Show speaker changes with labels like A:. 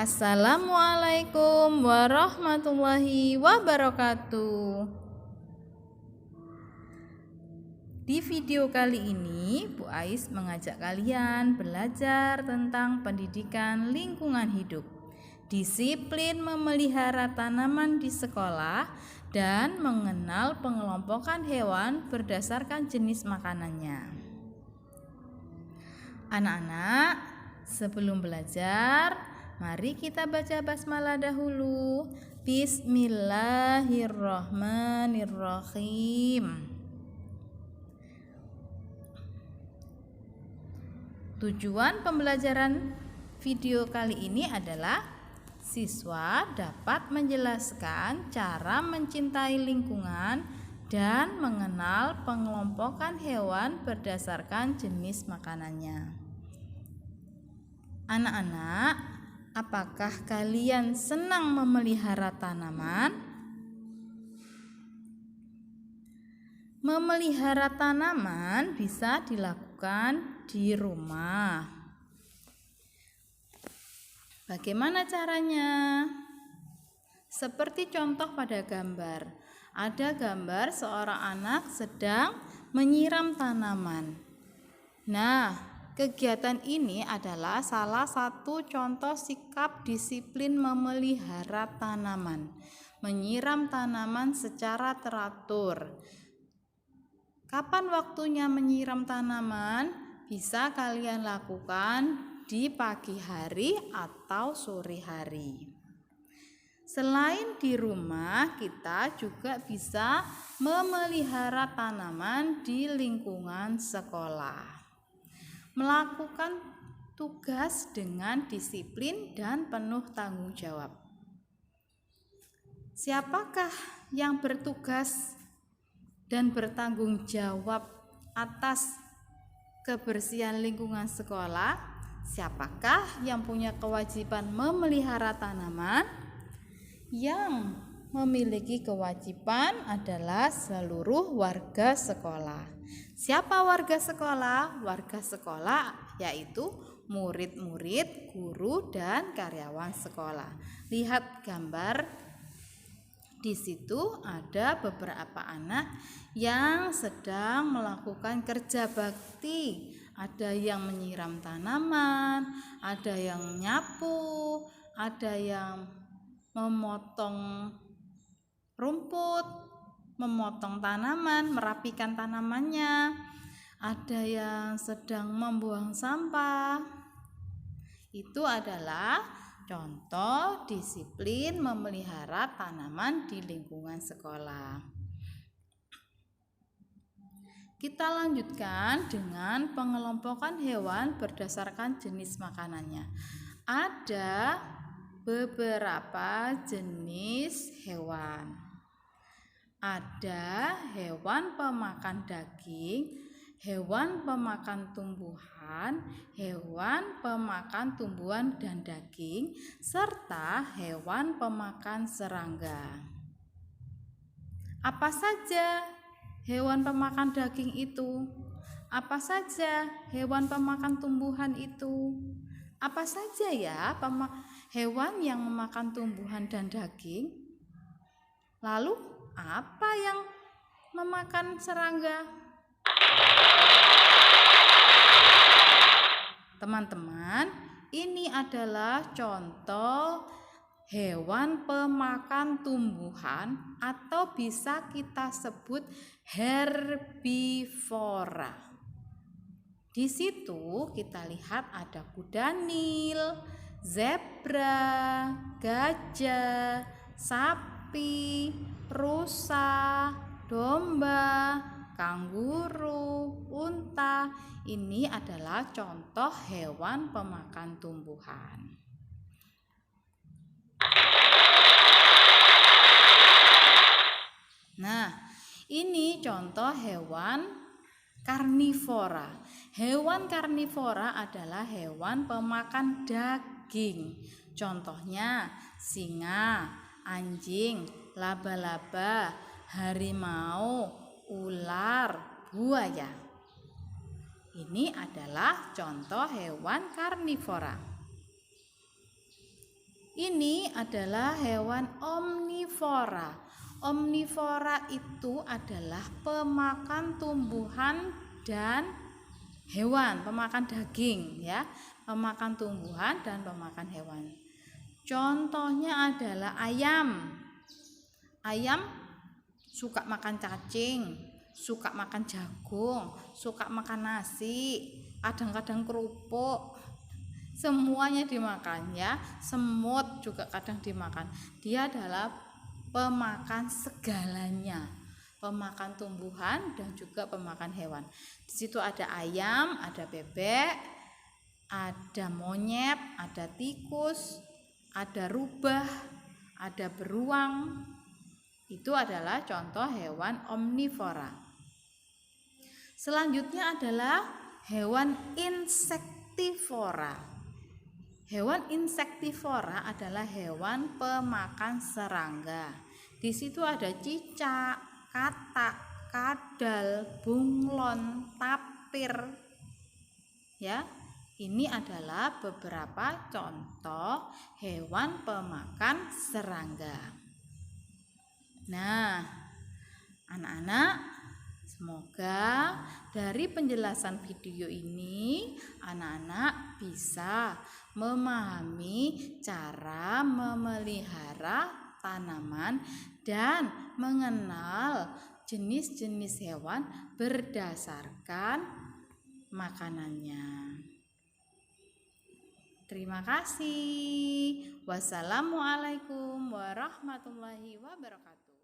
A: Assalamualaikum warahmatullahi wabarakatuh. Di video kali ini, Bu Ais mengajak kalian belajar tentang pendidikan lingkungan hidup, disiplin memelihara tanaman di sekolah, dan mengenal pengelompokan hewan berdasarkan jenis makanannya. Anak-anak, sebelum belajar, mari kita baca basmalah dahulu. Bismillahirrahmanirrahim. Tujuan pembelajaran video kali ini adalah siswa dapat menjelaskan cara mencintai lingkungan dan mengenal pengelompokan hewan berdasarkan jenis makanannya. Anak-anak, apakah kalian senang memelihara tanaman? Memelihara tanaman bisa dilakukan di rumah. Bagaimana caranya? Seperti contoh pada gambar. Ada gambar seorang anak sedang menyiram tanaman. Nah, kegiatan ini adalah salah satu contoh sikap disiplin memelihara tanaman. Menyiram tanaman secara teratur. Kapan waktunya menyiram tanaman? Bisa kalian lakukan di pagi hari atau sore hari. Selain di rumah, kita juga bisa memelihara tanaman di lingkungan sekolah. Melakukan tugas dengan disiplin dan penuh tanggung jawab. Siapakah yang bertugas dan bertanggung jawab atas kebersihan lingkungan sekolah? Siapakah yang punya kewajiban memelihara tanaman? Yang memiliki kewajiban adalah seluruh warga sekolah. Siapa warga sekolah? Warga sekolah yaitu murid-murid, guru, dan karyawan sekolah. Lihat gambar. Di situ ada beberapa anak yang sedang melakukan kerja bakti. Ada yang menyiram tanaman, ada yang nyapu, ada yang memotong rumput, memotong tanaman, merapikan tanamannya. Ada yang sedang membuang sampah. Itu adalah contoh disiplin memelihara tanaman di lingkungan sekolah. Kita lanjutkan dengan pengelompokan hewan berdasarkan jenis makanannya. Ada beberapa jenis hewan. Ada hewan pemakan daging, hewan pemakan tumbuhan, hewan pemakan tumbuhan dan daging, serta hewan pemakan serangga. Apa saja hewan pemakan daging itu? Apa saja hewan pemakan tumbuhan itu? Apa saja ya hewan yang memakan tumbuhan dan daging? Lalu apa yang memakan serangga? Teman-teman, ini adalah contoh hewan pemakan tumbuhan atau bisa kita sebut herbivora. Di situ kita lihat ada kuda nil, zebra, gajah, sapi, rusa, domba, kanguru, unta. Ini adalah contoh hewan pemakan tumbuhan. Nah, ini contoh hewan karnivora. Hewan karnivora adalah hewan pemakan daging. Contohnya singa, anjing, laba-laba, harimau, ular, buaya. Ini adalah contoh hewan karnivora. Ini adalah hewan omnivora. Omnivora itu adalah pemakan tumbuhan dan hewan, pemakan daging ya, pemakan tumbuhan dan pemakan hewan. Contohnya adalah ayam. Ayam suka makan cacing, suka makan jagung, suka makan nasi, kadang-kadang kerupuk. Semuanya dimakan ya. Semut juga kadang dimakan. Dia adalah pemakan segalanya, pemakan tumbuhan dan juga pemakan hewan. Di situ ada ayam, ada bebek, ada monyet, ada tikus, ada rubah, ada beruang. Itu adalah contoh hewan omnivora. Selanjutnya adalah hewan insektivora. Hewan insektivora adalah hewan pemakan serangga. Di situ ada cicak, katak, kadal, bunglon, tapir. Ya, ini adalah beberapa contoh hewan pemakan serangga. Nah, anak-anak, semoga dari penjelasan video ini anak-anak bisa memahami cara memelihara tanaman dan mengenal jenis-jenis hewan berdasarkan makanannya. Terima kasih. Wassalamualaikum warahmatullahi wabarakatuh.